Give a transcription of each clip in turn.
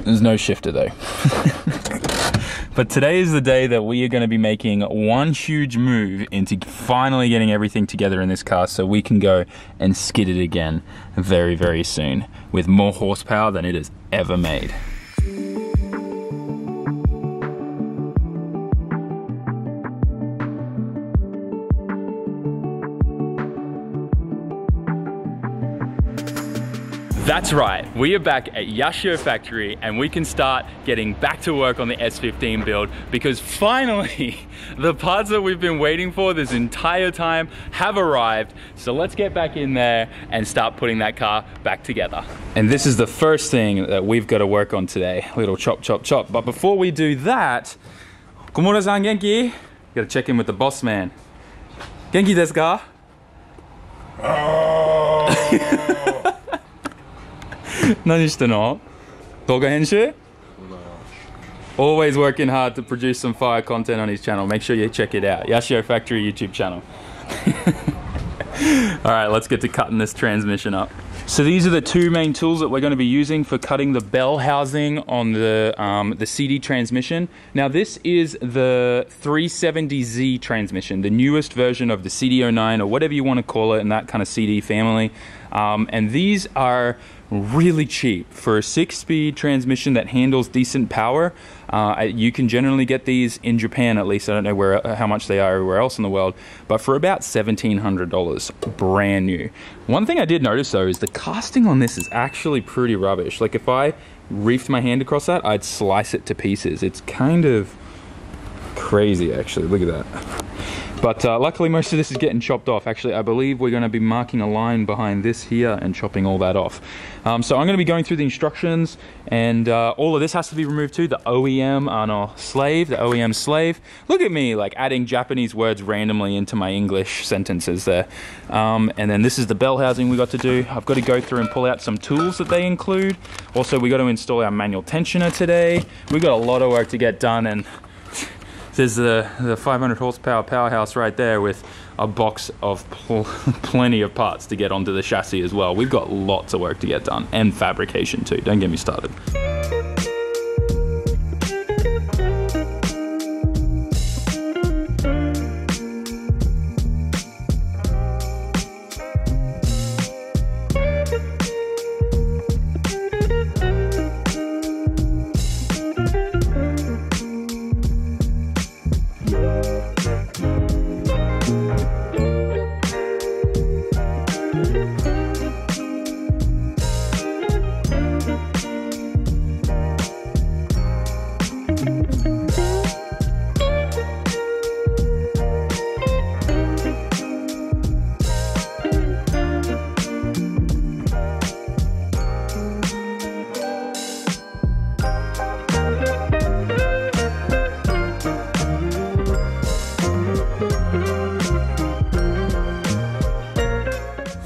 There's no shifter though. But today is the day that we are going to be making one huge move into finally getting everything together in this car so we can go and skid it again very, very soon with more horsepower than it has ever made. That's right, we are back at Yashio factory and we can start getting back to work on the S15 build because finally the parts that we've been waiting for this entire time have arrived. So let's get back in there and start putting that car back together. And this is the first thing that we've got to work on today, a little chop, chop, chop. But before we do that, Komura-san genki? Gotta check in with the boss man. Genki desu ka? Always working hard to produce some fire content on his channel. Make sure you check it out. Yashio Factory YouTube channel. Alright, let's get to cutting this transmission up. So these are the two main tools that we're going to be using for cutting the bell housing on the CD transmission. Now this is the 370Z transmission, the newest version of the CD09 or whatever you want to call it in that kind of CD family. And these are really cheap for a 6-speed transmission that handles decent power. You can generally get these in Japan, at least. I don't know how much they are everywhere else in the world, but for about $1,700, brand new. One thing I did notice though is the casting on this is actually pretty rubbish. Like if I reefed my hand across that, I'd slice it to pieces. It's kind of crazy actually, look at that. But luckily most of this is getting chopped off. Actually, I believe we're going to be marking a line behind this here and chopping all that off. So I'm going to be going through the instructions, and all of this has to be removed too. The OEM slave, the OEM slave. Look at me, like adding Japanese words randomly into my English sentences there. And then this is the bell housing we got to do. I've got to go through and pull out some tools that they include. Also, we got to install our manual tensioner today. We've got a lot of work to get done, and there's the 500 horsepower powerhouse right there with a box of plenty of parts to get onto the chassis as well. We've got lots of work to get done, and fabrication too, don't get me started.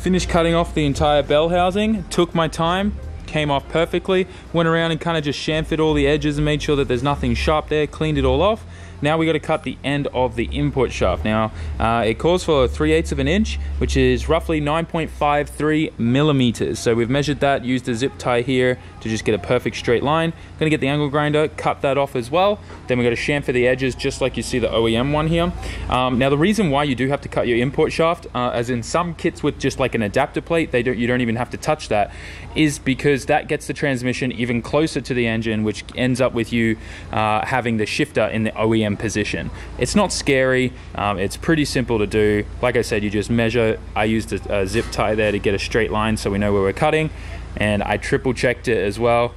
Finished cutting off the entire bell housing, took my time, came off perfectly, went around and kind of just chamfered all the edges and made sure that there's nothing sharp there, cleaned it all off. Now we got to cut the end of the input shaft. Now it calls for 3/8 of an inch, which is roughly 9.53 millimeters. So we've measured that, used a zip tie here to just get a perfect straight line. Gonna get the angle grinder, cut that off as well. Then we got to chamfer the edges just like you see the OEM one here. Now the reason why you do have to cut your input shaft, as in some kits with just like an adapter plate, you don't even have to touch that, is because that gets the transmission even closer to the engine, which ends up with you having the shifter in the OEM position. It's not scary, it's pretty simple to do. Like I said, you just measure. I used a zip tie there to get a straight line so we know where we're cutting, and I triple checked it as well,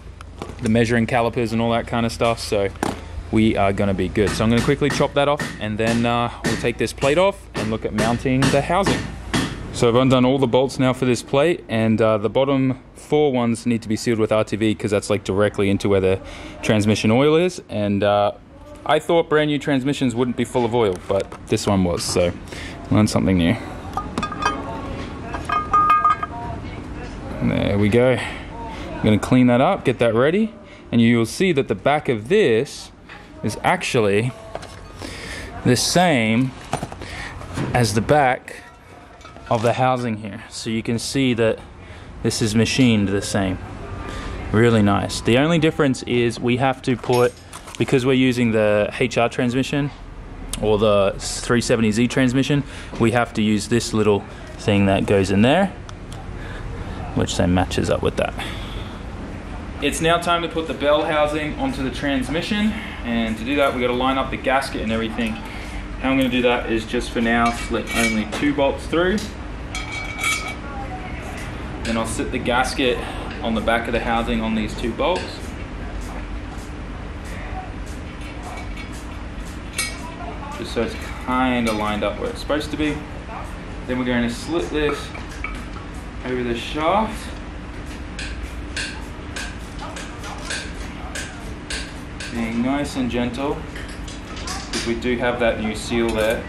the measuring calipers and all that kind of stuff, so we are going to be good. So I'm going to quickly chop that off, and then we'll take this plate off and look at mounting the housing. So I've undone all the bolts now for this plate, and the bottom 4 ones need to be sealed with RTV because that's like directly into where the transmission oil is, and I thought brand new transmissions wouldn't be full of oil, but this one was, so learned something new. There we go. I'm going to clean that up, get that ready, and you will see that the back of this is actually the same as the back of the housing here. So you can see that this is machined the same. Really nice. The only difference is we have to put, because we're using the HR transmission or the 370Z transmission, we have to use this little thing that goes in there, which then matches up with that. It's now time to put the bell housing onto the transmission, and to do that we got to line up the gasket and everything. How I'm going to do that is just for now slip only 2 bolts through. Then I'll sit the gasket on the back of the housing on these 2 bolts. Just so it's kind of lined up where it's supposed to be. Then we're going to slip this over the shaft. Being nice and gentle, because we do have that new seal there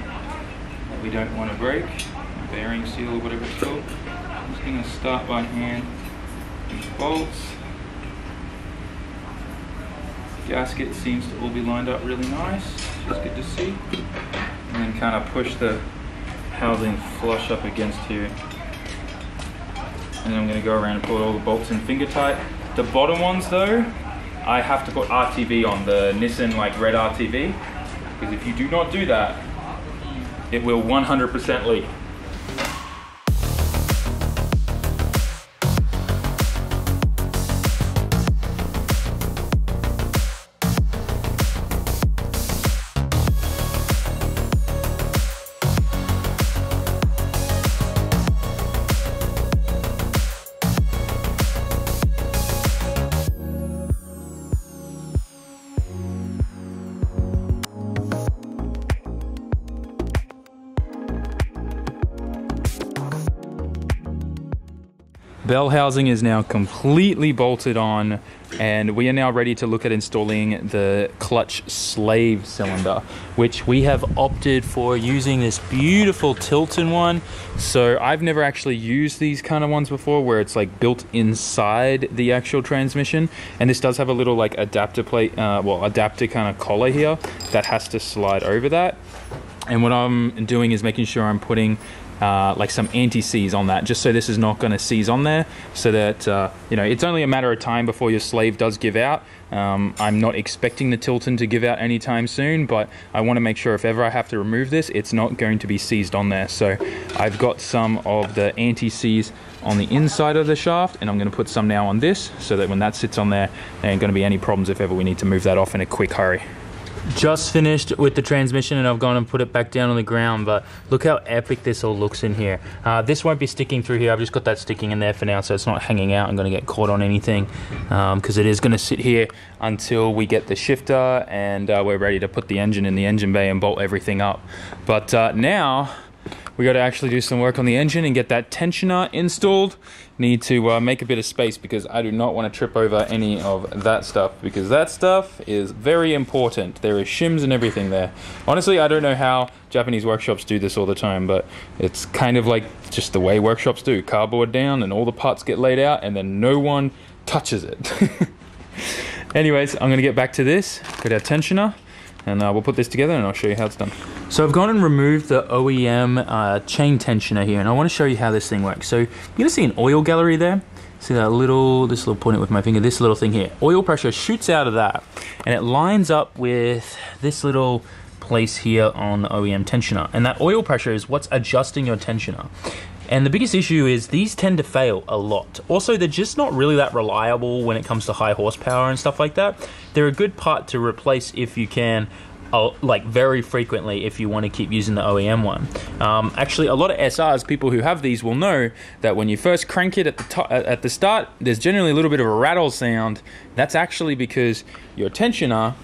that we don't want to break, bearing seal or whatever it's called. I'm just going to start by hand these bolts. Gasket seems to all be lined up really nice, which is good to see. And then kind of push the housing flush up against here. And then I'm going to go around and put all the bolts in finger tight. The bottom ones though, I have to put RTV on, the Nissan like red RTV, because if you do not do that, it will 100% leak. Bell housing is now completely bolted on, and we are now ready to look at installing the clutch slave cylinder, which we have opted for using this beautiful Tilton one. So I've never actually used these kind of ones before, where it's like built inside the actual transmission, and this does have a little like adapter plate, adapter kind of collar here that has to slide over that. And what I'm doing is making sure I'm putting like some anti-seize on that, just so this is not going to seize on there, so that you know, it's only a matter of time before your slave does give out. I'm not expecting the Tilton to give out anytime soon, but I want to make sure if ever I have to remove this, it's not going to be seized on there. So I've got some of the anti-seize on the inside of the shaft, and I'm going to put some now on this, so that when that sits on there, there ain't going to be any problems if ever we need to move that off in a quick hurry. Just finished with the transmission, and I've gone and put it back down on the ground, but look how epic this all looks in here. This won't be sticking through here. I've just got that sticking in there for now, so it's not hanging out and going to get caught on anything, because it is going to sit here until we get the shifter and we're ready to put the engine in the engine bay and bolt everything up. But now we got to actually do some work on the engine and get that tensioner installed. Need to make a bit of space, because I do not want to trip over any of that stuff, because that stuff is very important. There is shims and everything there. Honestly, I don't know how Japanese workshops do this all the time, but it's kind of like just the way workshops do. Cardboard down and all the parts get laid out, and then no one touches it. Anyways, I'm going to get back to this, get our tensioner, and we'll put this together and I'll show you how it's done. So I've gone and removed the OEM chain tensioner here, and I want to show you how this thing works. So you're going to see an oil gallery there. See that this little point with my finger, this little thing here. Oil pressure shoots out of that, and it lines up with this little place here on the OEM tensioner. And that oil pressure is what's adjusting your tensioner. And the biggest issue is these tend to fail a lot. Also, they're just not really that reliable when it comes to high horsepower and stuff like that. They're a good part to replace if you can, like very frequently, if you want to keep using the OEM one. Actually, a lot of SRs, people who have these will know that when you first crank it at the start, there's generally a little bit of a rattle sound. That's actually because your tensioner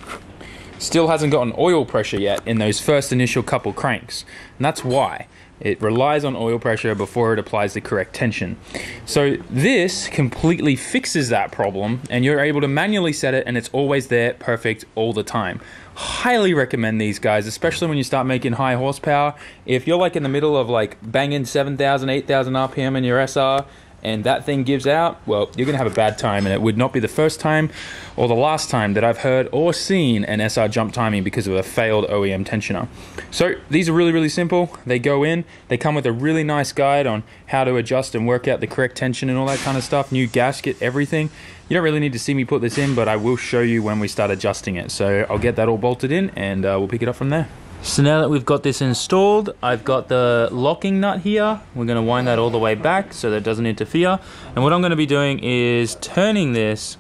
still hasn't gotten oil pressure yet in those first initial couple cranks. And that's why. It relies on oil pressure before it applies the correct tension. So this completely fixes that problem, and you're able to manually set it, and it's always there, perfect all the time. Highly recommend these guys, especially when you start making high horsepower. If you're like in the middle of like banging 7,000, 8,000 RPM in your SR, and that thing gives out, well, you're gonna have a bad time, and it would not be the first time or the last time that I've heard or seen an SR jump timing because of a failed OEM tensioner. So these are really, really simple. They go in, they come with a really nice guide on how to adjust and work out the correct tension and all that kind of stuff, new gasket, everything. You don't really need to see me put this in, but I will show you when we start adjusting it. So I'll get that all bolted in, and we'll pick it up from there. So now that we've got this installed, I've got the locking nut here. We're going to wind that all the way back so that it doesn't interfere. And what I'm going to be doing is turning this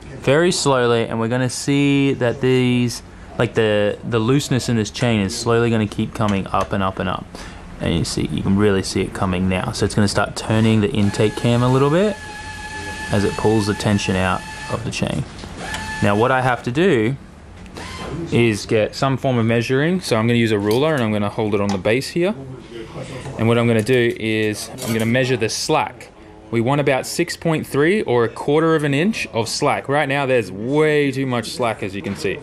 very slowly, and we're going to see that these, like the looseness in this chain is slowly going to keep coming up and up and up. And you see, you can really see it coming now. So it's going to start turning the intake cam a little bit as it pulls the tension out of the chain. Now what I have to do is get some form of measuring. So I'm going to use a ruler, and I'm going to hold it on the base here. And what I'm going to do is I'm going to measure the slack. We want about 6.3 or 1/4 of an inch of slack. Right now there's way too much slack, as you can see.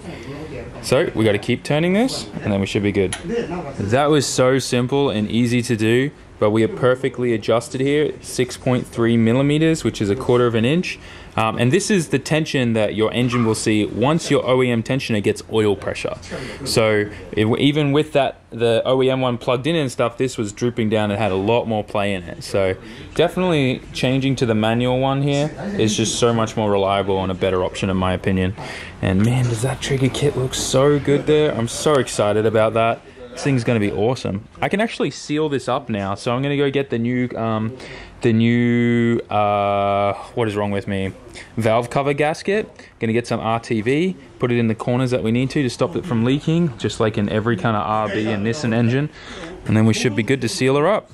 So we got to keep turning this, and then we should be good. That was so simple and easy to do, but we are perfectly adjusted here, 6.3 millimeters, which is 1/4 of an inch. And this is the tension that your engine will see once your OEM tensioner gets oil pressure. So even with that, the OEM one plugged in and stuff, this was drooping down and had a lot more play in it. So definitely changing to the manual one here is just so much more reliable and a better option in my opinion. And man, does that trigger kit look so good there. I'm so excited about that. This thing's going to be awesome. I can actually seal this up now, so I'm going to go get the new what is wrong with me, valve cover gasket. Going to get some RTV, put it in the corners that we need to stop it from leaking, just like in every kind of RB and Nissan engine, and then we should be good to seal her up.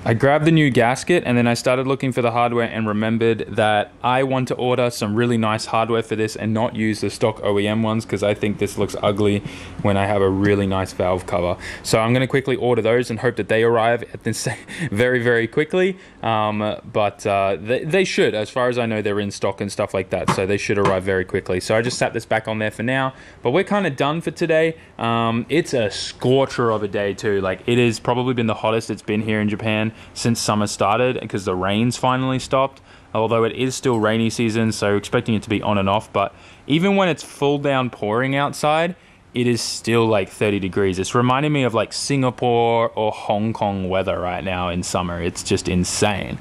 I grabbed the new gasket, and then I started looking for the hardware and remembered that I want to order some really nice hardware for this and not use the stock OEM ones, because I think this looks ugly when I have a really nice valve cover. So I'm going to quickly order those and hope that they arrive at this very, very quickly. They should, as far as I know, they're in stock and stuff like that, so they should arrive very quickly. So I just sat this back on there for now, but we're kind of done for today. It's a scorcher of a day too. Like, it has probably been the hottest it's been here in Japan since summer started, because the rains finally stopped, although it is still rainy season, so expecting it to be on and off. But even when it's full down pouring outside, it is still like 30 degrees. It's reminding me of like Singapore or Hong Kong weather right now in summer. It's just insane.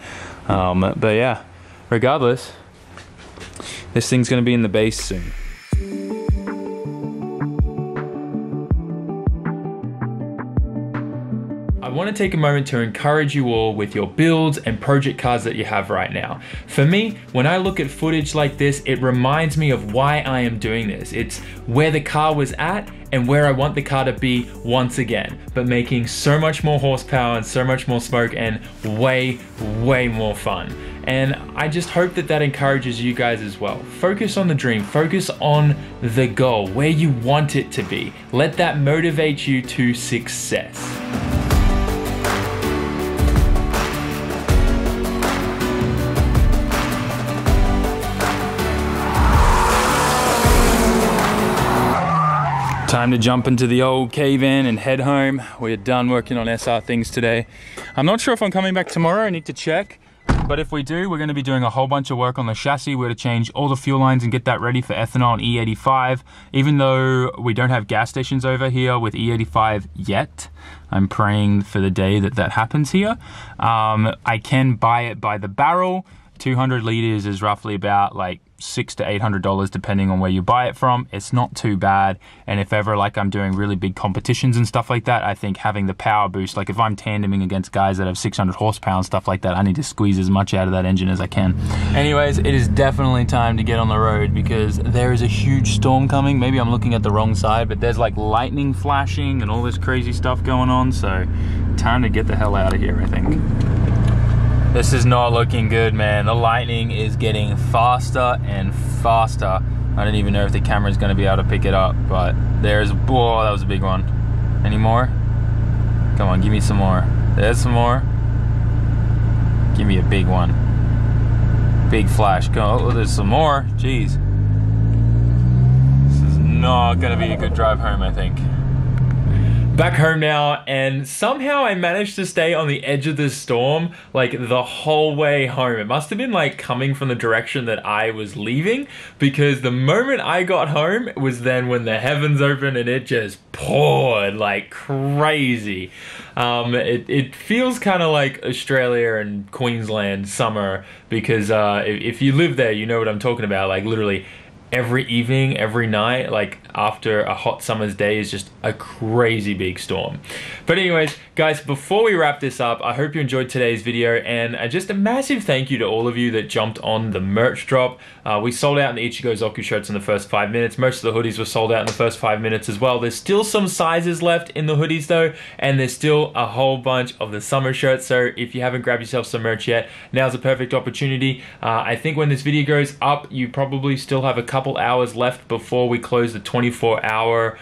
But yeah, regardless, this thing's gonna be in the base soon. I want to take a moment to encourage you all with your builds and project cars that you have right now. For me, when I look at footage like this, it reminds me of why I am doing this. It's where the car was at and where I want the car to be once again, but making so much more horsepower and so much more smoke and way, way more fun. And I just hope that that encourages you guys as well. Focus on the dream, focus on the goal, where you want it to be. Let that motivate you to success. Time to jump into the old cave-in and head home. We're done working on SR things today. I'm not sure if I'm coming back tomorrow, I need to check. But if we do, we're going to be doing a whole bunch of work on the chassis. We're going to change all the fuel lines and get that ready for ethanol and E85. Even though we don't have gas stations over here with E85 yet, I'm praying for the day that that happens here. I can buy it by the barrel. 200 liters is roughly about like $600 to $800 depending on where you buy it from. It's not too bad, and if ever like I'm doing really big competitions and stuff like that, I think having the power boost, like if I'm tandeming against guys that have 600 horsepower and stuff like that, I need to squeeze as much out of that engine as I can. Anyways, it is definitely time to get on the road because there is a huge storm coming. Maybe I'm looking at the wrong side, but there's like lightning flashing and all this crazy stuff going on, so time to get the hell out of here, I think. This is not looking good, man. The lightning is getting faster and faster. I don't even know if the camera is going to be able to pick it up, but there's, whoa, that was a big one. Any more? Come on, give me some more. There's some more. Give me a big one. Big flash. Oh, there's some more. Jeez. This is not going to be a good drive home, I think. Back home now, and somehow I managed to stay on the edge of this storm like the whole way home. It must have been like coming from the direction that I was leaving, because the moment I got home was then when the heavens opened and it just poured like crazy. It feels kind of like Australia and Queensland summer, because if you live there, you know what I'm talking about. Like literally every evening, every night, like after a hot summer's day, is just a crazy big storm. But anyways, guys, before we wrap this up, I hope you enjoyed today's video, and just a massive thank you to all of you that jumped on the merch drop. We sold out in the Ichigo Zoku shirts in the first 5 minutes. Most of the hoodies were sold out in the first 5 minutes as well. There's still some sizes left in the hoodies though, and there's still a whole bunch of the summer shirts. So if you haven't grabbed yourself some merch yet, now's a perfect opportunity. I think when this video goes up, you probably still have a couple hours left before we close the 24-hour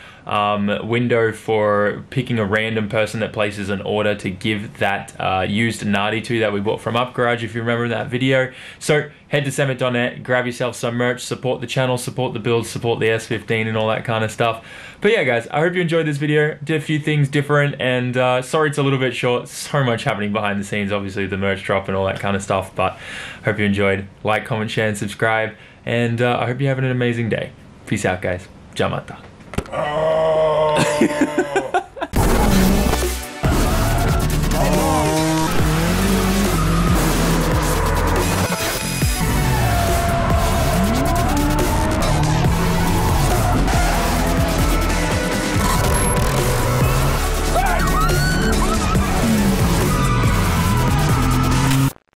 window for picking a random person that places an order to give that used Nadi to that we bought from Up Garage, if you remember that video. So head to SAMMIT.net, grab yourself some merch, support the channel, support the build, support the S15 and all that kind of stuff. But yeah, guys, I hope you enjoyed this video. Did a few things different, and sorry it's a little bit short. So much happening behind the scenes, obviously the merch drop and all that kind of stuff, but hope you enjoyed. Like, comment, share, and subscribe, and I hope you're having an amazing day. Peace out, guys. Jamata.